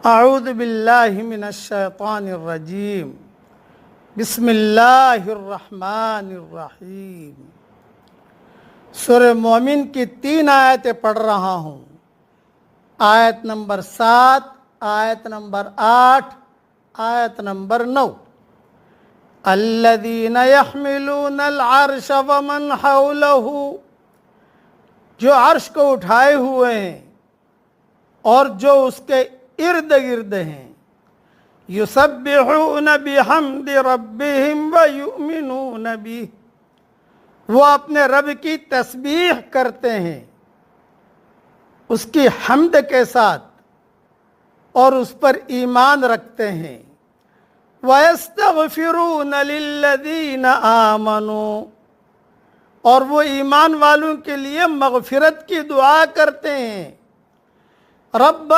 اعوذ باللہ من الشیطان الرجیم بسم اللہ الرحمن الرحیم۔ سورہ مومن کی 3 آیتیں پڑھ رہا ہوں۔ آیت نمبر 7، آیت نمبر 8، آیت نمبر 9۔ الذین یحملون العرش ومن حولہ، جو عرش کو اٹھائے ہوئے ہیں اور جو اس کے ارد گرد ہیں، یسبحون بحمد ربہم ویؤمنون بہ، وہ اپنے رب کی تسبیح کرتے ہیں اس کی حمد کے ساتھ اور اس پر ایمان رکھتے ہیں۔ وَيَسْتَغْفِرُونَ لِلَّذِينَ آمَنُوا، اور وہ ایمان والوں کے لیے مغفرت کی دعا کرتے ہیں۔ رب